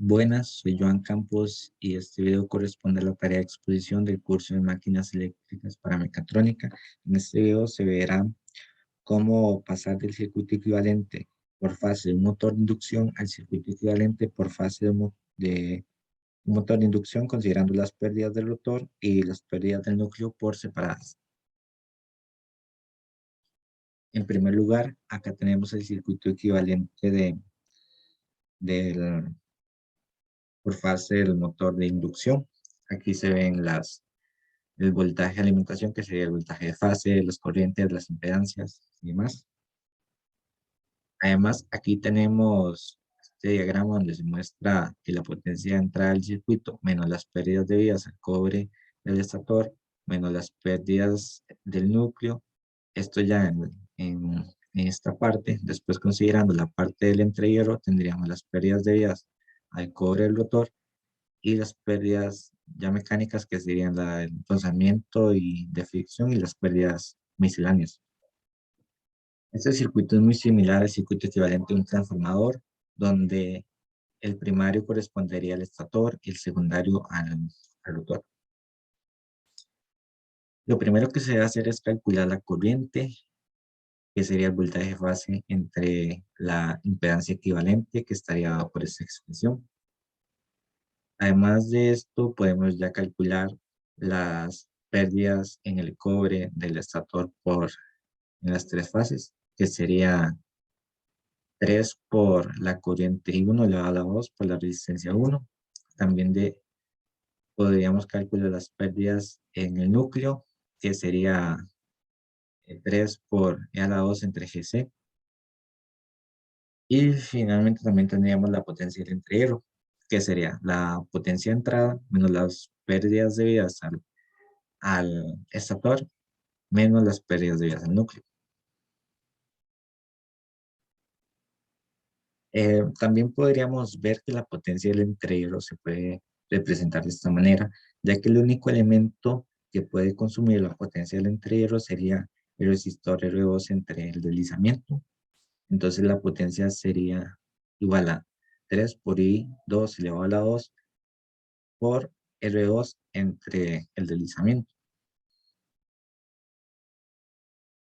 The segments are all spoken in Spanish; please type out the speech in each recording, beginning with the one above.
Buenas, soy Joan Campos y este video corresponde a la tarea de exposición del curso de máquinas eléctricas para mecatrónica. En este video se verá cómo pasar del circuito equivalente por fase de un motor de inducción al circuito equivalente por fase de un motor de inducción, considerando las pérdidas del rotor y las pérdidas del núcleo por separadas. En primer lugar, acá tenemos el circuito equivalente del por fase del motor de inducción. Aquí se ven el voltaje de alimentación, que sería el voltaje de fase, las corrientes, las impedancias y demás. Además, aquí tenemos este diagrama donde se muestra que la potencia de entrada del circuito menos las pérdidas debidas al cobre del estator menos las pérdidas del núcleo. Esto ya en esta parte. Después, considerando la parte del entrehierro, tendríamos las pérdidas debidas al cobre del rotor y las pérdidas ya mecánicas, que serían la del rozamiento y de fricción, y las pérdidas misceláneas. Este circuito es muy similar al circuito equivalente de un transformador, donde el primario correspondería al estator y el secundario al rotor. Lo primero que se debe hacer es calcular la corriente, que sería el voltaje de fase entre la impedancia equivalente, que estaría dado por esta expresión. Además de esto, podemos ya calcular las pérdidas en el cobre del estator en las tres fases, que sería 3 por la corriente I1 elevado a la 2 por la resistencia 1. También podríamos calcular las pérdidas en el núcleo, que sería 3 por E a la 2 entre GC. Y finalmente también tendríamos la potencia del entrehierro, que sería la potencia de entrada menos las pérdidas debidas al estator menos las pérdidas debidas al núcleo. También podríamos ver que la potencia del entrehierro se puede representar de esta manera, ya que el único elemento que puede consumir la potencia del entrehierro sería el resistor R2 entre el deslizamiento. Entonces la potencia sería igual a 3 por I2 elevado a la 2 por R2 entre el deslizamiento.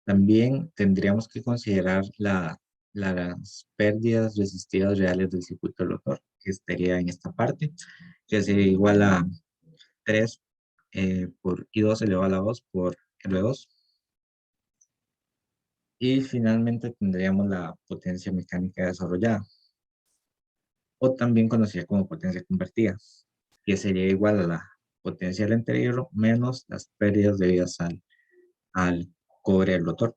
También tendríamos que considerar las pérdidas resistivas reales del circuito rotor, que estaría en esta parte, que sería igual a 3 por I2 elevado a la 2 por R2. Y finalmente tendríamos la potencia mecánica desarrollada, o también conocida como potencia convertida, que sería igual a la potencia del entrehierro menos las pérdidas debidas al cobre del rotor,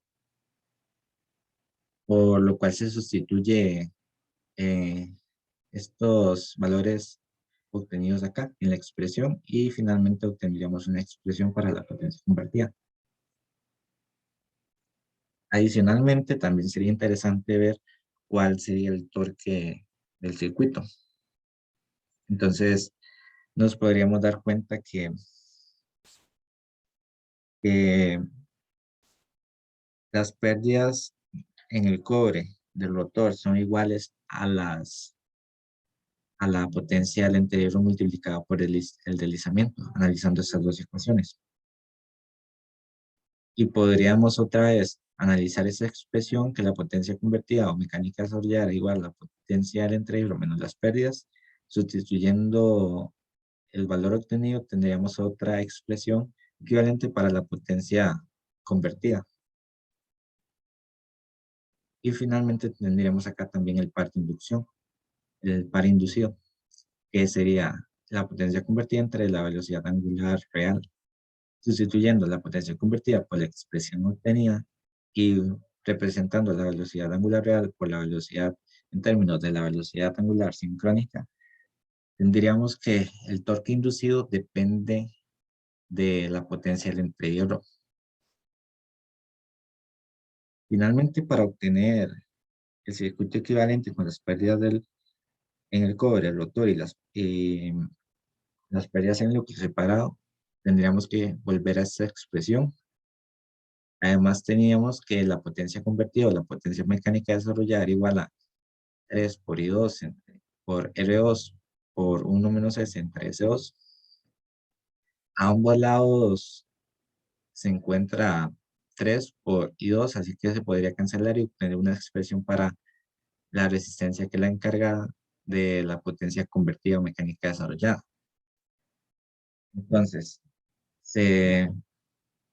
por lo cual se sustituye eh, estos valores obtenidos acá en la expresión, y finalmente obtendríamos una expresión para la potencia convertida. Adicionalmente, también sería interesante ver cuál sería el torque del circuito. Entonces, nos podríamos dar cuenta que las pérdidas en el cobre del rotor son iguales a la potencia del entrehierro multiplicado por el deslizamiento, analizando estas dos ecuaciones. Y podríamos otra vez analizar esa expresión, que la potencia convertida o mecánica desarrollada igual a la potencia del entrehierro menos las pérdidas. Sustituyendo el valor obtenido, tendríamos otra expresión equivalente para la potencia convertida. Y finalmente tendríamos acá también el par de inducción, el par inducido, que sería la potencia convertida entre la velocidad angular real, sustituyendo la potencia convertida por la expresión obtenida y representando la velocidad angular real por la velocidad en términos de la velocidad angular sincrónica. Tendríamos que el torque inducido depende de la potencia del entrehierro. Finalmente, para obtener el circuito equivalente con las pérdidas en el cobre, el rotor y las pérdidas en el núcleo separado, tendríamos que volver a esta expresión. Además, teníamos que la potencia convertida o la potencia mecánica desarrollada era igual a 3 por I2 por R2 por 1 menos S entre S2. A ambos lados se encuentra 3 por I2, así que se podría cancelar y obtener una expresión para la resistencia que es la encargada de la potencia convertida o mecánica desarrollada. Entonces, se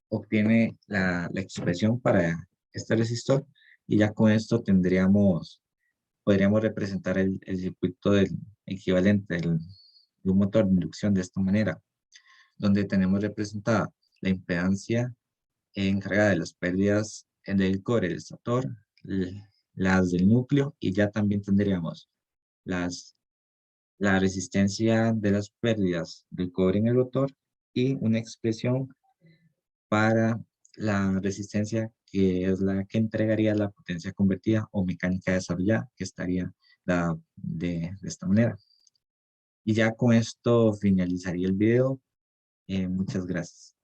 obtiene la expresión para este resistor y ya con esto podríamos representar el circuito del equivalente de un motor de inducción de esta manera, donde tenemos representada la impedancia encargada de las pérdidas del cobre del estator, las del núcleo, y ya también tendríamos las, la resistencia de las pérdidas del cobre en el rotor y una expresión para la resistencia que es la que entregaría la potencia convertida o mecánica desarrollada, que estaría dada de esta manera. Y ya con esto finalizaría el video. Muchas gracias.